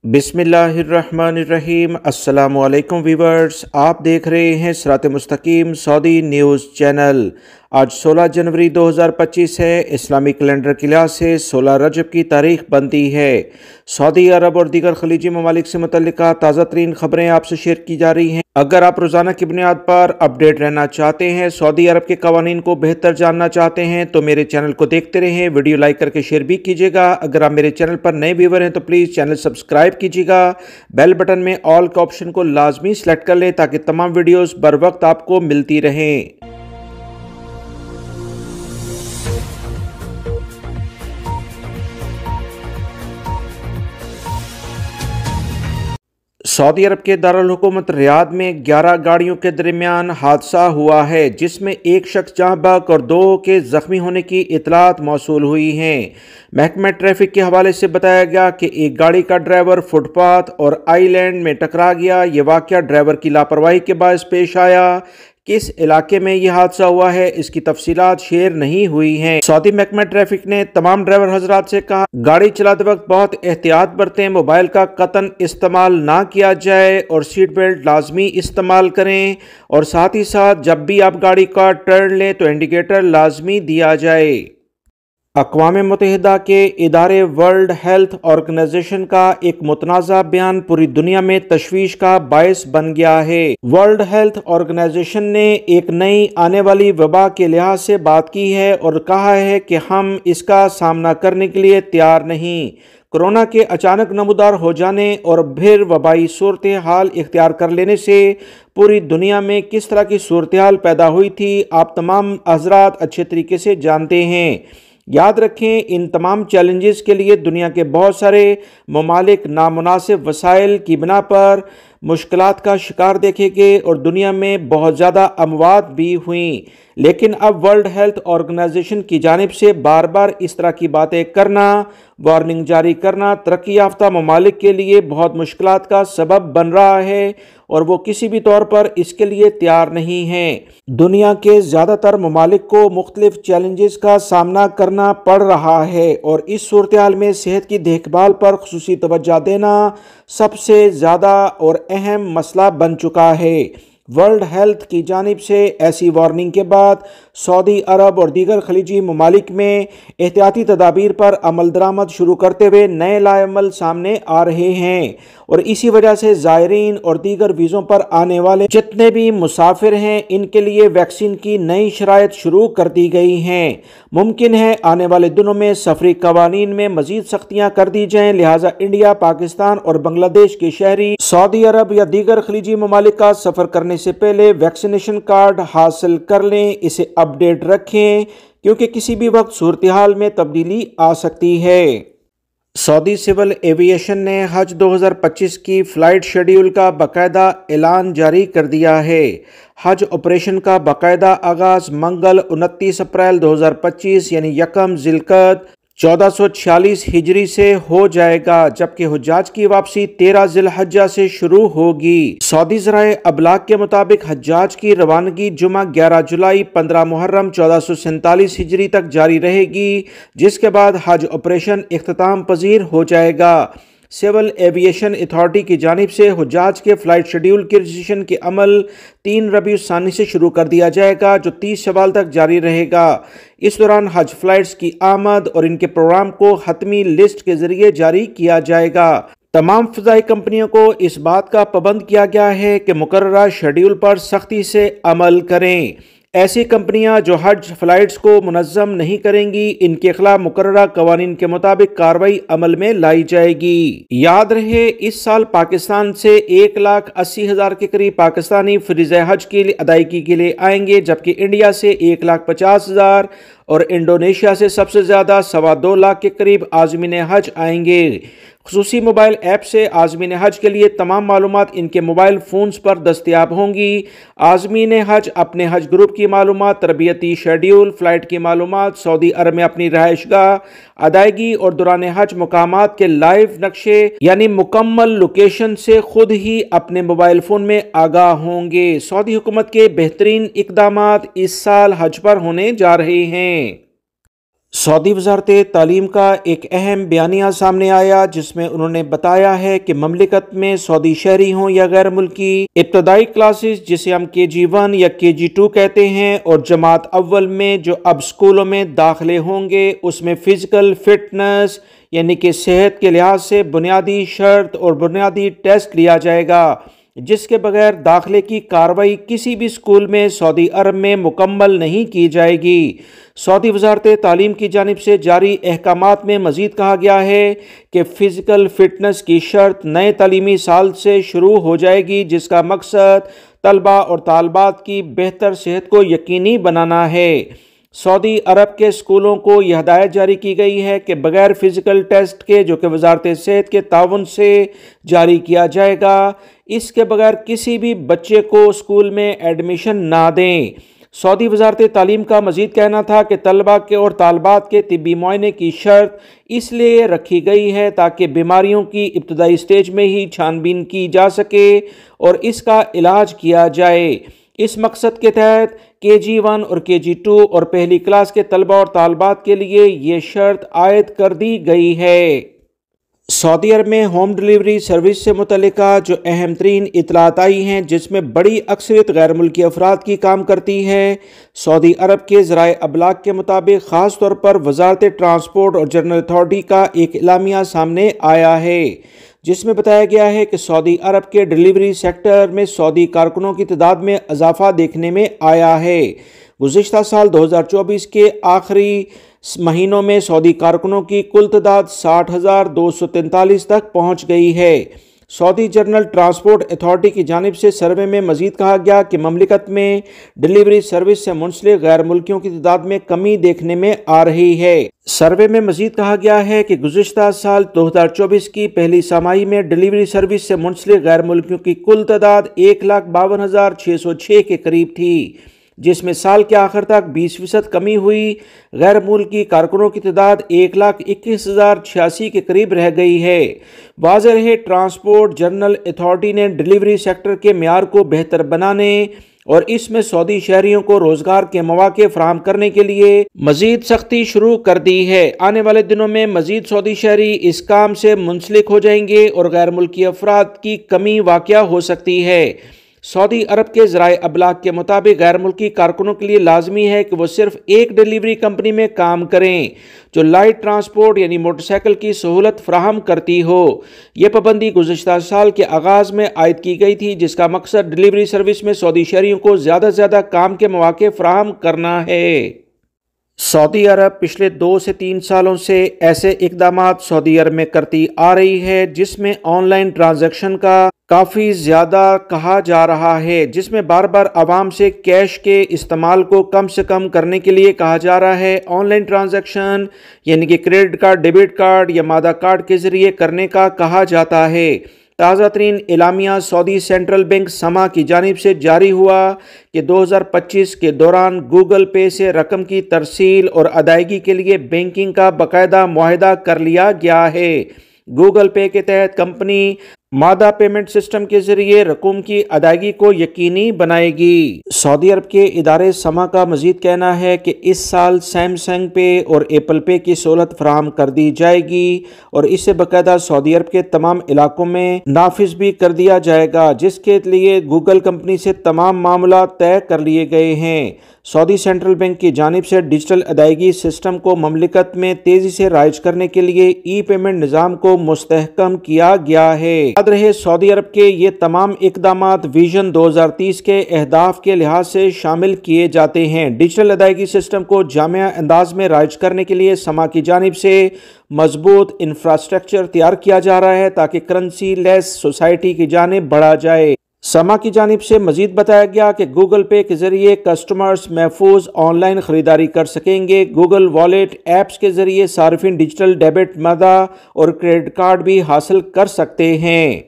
बिस्मिल्लाहिर्रहमानिर्रहीम। अस्सलामु अलैकुम व्यूवर्स, आप देख रहे हैं सिरात मुस्तकीम सऊदी न्यूज़ चैनल। आज 16 जनवरी 2025 है। इस्लामी कैलेंडर के लिहाज से 16 रजब की तारीख बनती है। सऊदी अरब और दीगर खलीजी ममालिक से मुतल्लिका ताज़ा तरीन खबरें आपसे शेयर की जा रही हैं। अगर आप रोज़ाना की बुनियाद पर अपडेट रहना चाहते हैं, सऊदी अरब के कवानीन को बेहतर जानना चाहते हैं, तो मेरे चैनल को देखते रहें। वीडियो लाइक करके शेयर भी कीजिएगा। अगर आप मेरे चैनल पर नए व्यूवर हैं तो प्लीज़ चैनल सब्सक्राइब कीजिएगा। बेल बटन में ऑल के ऑप्शन को लाजमी सेलेक्ट कर लें ताकि तमाम वीडियोस बर वक्त आपको मिलती रहें। सऊदी अरब के दारुल हुकूमत रियाद में 11 गाड़ियों के दरमियान हादसा हुआ है, जिसमें एक शख्स जहाँ बहक और 2 के जख्मी होने की इतलात मौसूल हुई हैं। महकमा ट्रैफिक के हवाले से बताया गया कि एक गाड़ी का ड्राइवर फुटपाथ और आईलैंड में टकरा गया। ये वाक़या ड्राइवर की लापरवाही के बायस पेश आया। किस इलाके में यह हादसा हुआ है, इसकी तफसीलात शेयर नहीं हुई हैं। सऊदी महकमा ट्रैफिक ने तमाम ड्राइवर हजरात से कहा, गाड़ी चलाते वक्त बहुत एहतियात बरतें, मोबाइल का कतन इस्तेमाल ना किया जाए और सीट बेल्ट लाजमी इस्तेमाल करें। और साथ ही साथ जब भी आप गाड़ी का टर्न लें तो इंडिकेटर लाजमी दिया जाए। अक़वाम मुत्तहिदा के इदारे वर्ल्ड हेल्थ ऑर्गेनाइजेशन का एक मुतनाज़ा बयान पूरी दुनिया में तशवीश का बायस बन गया है। वर्ल्ड हेल्थ ऑर्गेनाइजेशन ने एक नई आने वाली वबा के लिहाज से बात की है और कहा है कि हम इसका सामना करने के लिए तैयार नहीं। कोरोना के अचानक नमूदार हो जाने और फिर वबाई सूरत हाल इख्तियार कर लेने से पूरी दुनिया में किस तरह की सूरत हाल पैदा हुई थी, आप तमाम हजरात अच्छे तरीके से जानते हैं। याद रखें, इन तमाम चैलेंजेस के लिए दुनिया के बहुत सारे ममालिक नामुनासिब वसाइल की बिना पर मुश्किलात का शिकार देखे गए और दुनिया में बहुत ज़्यादा अमवात भी हुई। लेकिन अब वर्ल्ड हेल्थ ऑर्गेनाइजेशन की जानिब से बार बार इस तरह की बातें करना, वार्निंग जारी करना तरक्की याफ्ता ममालिक के लिए बहुत मुश्किलात का सबब बन रहा है और वो किसी भी तौर पर इसके लिए तैयार नहीं हैं। दुनिया के ज़्यादातर ममालिक को मुख्तलिफ चैलेंजेस का सामना करना पड़ रहा है और इस सूरत हाल में सेहत की देखभाल पर खुसूसी तवज्जो देना सबसे ज़्यादा और अहम मसला बन चुका है। वर्ल्ड हेल्थ की जानिब से ऐसी वार्निंग के बाद सऊदी अरब और दीगर खलीजी ममालिक में एहतियाती तदाबीर पर अमल दरामद शुरू करते हुए नए लाएमल सामने आ रहे हैं और इसी वजह से ज़ायरीन और दीगर वीज़ों पर आने वाले जितने भी मुसाफिर हैं, इनके लिए वैक्सीन की नई शराइत शुरू कर दी गई हैं। मुमकिन है आने वाले दिनों में सफरी कवानीन में मजीद सख्तियाँ कर दी जाएँ। लिहाजा इंडिया, पाकिस्तान और बांग्लादेश के शहरी सऊदी अरब या दीगर खलीजी ममालिक का सफ़र करने से पहले वैक्सीनेशन कार्ड हासिल कर लें। इसे अपडेट रखें क्योंकि किसी भी वक्त सूरत हाल में तब्दीली आ सकती है। सऊदी सिविल एविएशन ने हज 2025 की फ़्लाइट शेड्यूल का बाकायदा ऐलान जारी कर दिया है। हज ऑपरेशन का बाकायदा आगाज़ मंगल 29 अप्रैल 2025 यानी यकम ज़िलक़द 1446 हिजरी से हो जाएगा, जबकि हुज्जाज की वापसी 13 ज़िलहज्जा से शुरू होगी। सऊदी ज़राए अबलाग के मुताबिक हज्जाज की रवानगी जुमा 11 जुलाई 15 मुहर्रम 1447 हिजरी तक जारी रहेगी, जिसके बाद हज ऑपरेशन इख्तिताम पजीर हो जाएगा। सिविल एविएशन अथॉरिटी की जानिब से हुज्जाज के फ़्लाइट शेड्यूल के रजिस्ट्रेशन के अमल 3 रबीउल सानी से शुरू कर दिया जाएगा, जो 30 शवाल तक जारी रहेगा। इस दौरान हज फ़्लाइट्स की आमद और इनके प्रोग्राम को हतमी लिस्ट के जरिए जारी किया जाएगा। तमाम फ़िज़ाई कंपनियों को इस बात का पाबंद किया गया है कि मुकर्ररा शेड्यूल पर सख्ती से अमल करें। ऐसी कंपनियां जो हज फ़्लाइट्स को मुनज़्ज़म नहीं करेंगी, इनके खिलाफ मुकर्ररा कवानीन के मुताबिक कार्रवाई अमल में लाई जाएगी। याद रहे, इस साल पाकिस्तान से 1,80,000 के करीब पाकिस्तानी फ़रीज़े हज की अदायगी के लिए आएंगे, जबकि इंडिया से 1,50,000 और इंडोनेशिया से सबसे ज़्यादा 2.25 लाख के करीब आज़मीन हज आएंगे। खुसूसी मोबाइल ऐप से आज़मीन हज के लिए तमाम मालूमात इनके मोबाइल फ़ोन्स पर दस्तयाब होंगी। आज़मीन हज अपने हज ग्रुप की मालूमात, तरबियती शेड्यूल, फ़्लाइट की मालूमात, सऊदी अरब में अपनी रहायशगाह, अदायगी और दौरान हज मकामात के लाइव नक्शे यानी मुकम्मल लोकेशन से खुद ही अपने मोबाइल फ़ोन में आगाह होंगे। सऊदी हुकूमत के बेहतरीन इक़दामात इस साल हज पर होने जा रहे हैं। سعودی وزارت تعلیم کا ایک اہم بیانیہ سامنے آیا جس میں انہوں نے بتایا ہے کہ مملکت میں سعودی شہری ہوں یا غیر ملکی، ابتدائی کلاسز جسے ہم KG1 یا KG2 کہتے ہیں اور جماعت اول میں جو اب سکولوں میں داخلے ہوں گے، اس میں فزیکل فٹنس یعنی کہ صحت کے لحاظ سے بنیادی شرط اور بنیادی ٹیسٹ لیا جائے گا، جس کے بغیر داخلے کی کارروائی کسی بھی سکول میں سعودی عرب میں مکمل نہیں کی جائے گی۔ سعودی وزارت تعلیم کی جانب سے جاری احکامات میں مزید کہا گیا ہے کہ فزیکل فٹنس کی شرط نئے تعلیمی سال سے شروع ہو جائے گی، جس کا مقصد طلبہ اور طالبات کی بہتر صحت کو یقینی بنانا ہے۔ سعودی عرب کے سکولوں کو یہ ہدایت جاری کی گئی ہے کہ بغیر فزیکل ٹیسٹ کے جو کہ وزارت صحت کے تعاون سے جاری کیا جائے گا، اس کے بغیر کسی بھی بچے کو سکول میں ایڈمیشن نہ دیں۔ سعودی وزارت تعلیم کا مزید کہنا تھا کہ طلبہ کے اور طالبات کے طبی معائنے کی شرط اس لیے رکھی گئی ہے تاکہ بیماریوں کی ابتدائی سٹیج میں ہی چھان بین کی جا سکے اور اس کا علاج کیا جائے۔ اس مقصد کے تحت KG1 اور KG2 اور پہلی کلاس کے طلبہ اور طالبات کے لیے یہ شرط عائد کر دی گئی ہے۔ سعودی عرب میں ہوم ڈیلیوری سروس سے متعلقہ جو اہم ترین اطلاعات آئی ہیں، جس میں بڑی اکثریت غیر ملکی افراد کی کام کرتی ہے۔ سعودی عرب کے ذرائع ابلاغ کے مطابق خاص طور پر وزارت ٹرانسپورٹ اور جنرل اتھارٹی کا ایک اعلامیہ سامنے آیا ہے، جس میں بتایا گیا ہے کہ سعودی عرب کے ڈیلیوری سیکٹر میں سعودی کارکنوں کی تعداد میں اضافہ دیکھنے میں آیا ہے۔ گزشتہ سال 2024 کے آخری مہینوں میں سعودی کارکنوں کی کل تعداد 60,243 تک پہنچ گئی ہے۔ سعودی جنرل ٹرانسپورٹ اتھارٹی کی جانب سے سروے میں مزید کہا گیا کہ مملکت میں ڈیلیوری سروس سے منسلک غیر ملکیوں کی تعداد میں کمی دیکھنے میں آ رہی ہے۔ سروے میں مزید کہا گیا ہے کہ گزشتہ سال 2024 کی پہلی سہ-ماہی میں ڈیلیوری سروس سے منسلک غیر ملکیوں کی کل تعداد 1,52,606 کے قریب تھی، جس میں سال کے آخر تک 20% کمی ہوئی۔ غیر ملکی کارکنوں کی تعداد 1,21,086 کے قریب رہ گئی ہے۔ واضح ہے ٹرانسپورٹ جنرل اتھارٹی نے ڈیلیوری سیکٹر کے معیار کو بہتر بنانے اور اس میں سعودی شہریوں کو روزگار کے مواقع فراہم کرنے کے لیے مزید سختی شروع کر دی ہے۔ آنے والے دنوں میں مزید سعودی شہری اس کام سے منسلک ہو جائیں گے اور غیر ملکی افراد کی کمی واقع ہو سکتی ہے۔ سعودی عرب کے ذرائع ابلاغ کے مطابق غیر ملکی کارکنوں کے لیے لازمی ہے کہ وہ صرف ایک ڈیلیوری کمپنی میں کام کریں جو لائٹ ٹرانسپورٹ یعنی موٹر سائیکل کی سہولت فراہم کرتی ہو۔ یہ پابندی گزشتہ سال کے آغاز میں عائد کی گئی تھی، جس کا مقصد ڈیلیوری سروس میں سعودی شہریوں کو زیادہ سے زیادہ کام کے مواقع فراہم کرنا ہے۔ سعودی عرب پچھلے 2 سے 3 سالوں سے ایسے اقدامات سعودی عرب میں کرتی آ رہی ہے جس میں آن لائن ٹرانزیکشن کا کافی زیادہ کہا جا رہا ہے، جس میں بار بار عوام سے کیش کے استعمال کو کم سے کم کرنے کے لیے کہا جا رہا ہے۔ آن لائن ٹرانزیکشن یعنی کہ کریڈٹ کارڈ، ڈیبٹ کارڈ یا مادہ کارڈ کے ذریعے کرنے کا کہا جاتا ہے۔ تازہ ترین اعلامیہ سعودی سینٹرل بینک سما کی جانب سے جاری ہوا کہ 2025 کے دوران گوگل پے سے رقم کی ترسیل اور ادائیگی کے لیے بینکنگ کا باقاعدہ معاہدہ کر لیا گیا ہے۔ گوگل پے کے تحت کمپنی مادہ پیمنٹ سسٹم کے ذریعے رقوم کی ادائیگی کو یقینی بنائے گی۔ سعودی عرب کے ادارے سما کا مزید کہنا ہے کہ اس سال سیمسنگ پے اور ایپل پے کی سہولت فراہم کر دی جائے گی اور اسے باقاعدہ سعودی عرب کے تمام علاقوں میں نافذ بھی کر دیا جائے گا، جس کے لیے گوگل کمپنی سے تمام معاملات طے کر لیے گئے ہیں۔ سعودی سینٹرل بینک کی جانب سے ڈیجیٹل ادائیگی سسٹم کو مملکت میں تیزی سے رائج کرنے کے لیے ای پیمنٹ نظام کو مستحکم کیا گیا ہے۔ یاد رہے سعودی عرب کے یہ تمام اقدامات ویژن 2030 کے اہداف کے لحاظ سے شامل کیے جاتے ہیں۔ ڈیجیٹل ادائیگی سسٹم کو جامع انداز میں رائج کرنے کے لیے سما کی جانب سے مضبوط انفراسٹرکچر تیار کیا جا رہا ہے تاکہ کرنسی لیس سوسائٹی کی جانب بڑھا جائے۔ سما کی جانب سے مزید بتایا گیا کہ گوگل پے کے ذریعے کسٹمرز محفوظ آن لائن خریداری کر سکیں گے۔ گوگل والیٹ ایپس کے ذریعے صارفین ڈیجیٹل ڈیبٹ مادہ اور کریڈٹ کارڈ بھی حاصل کر سکتے ہیں۔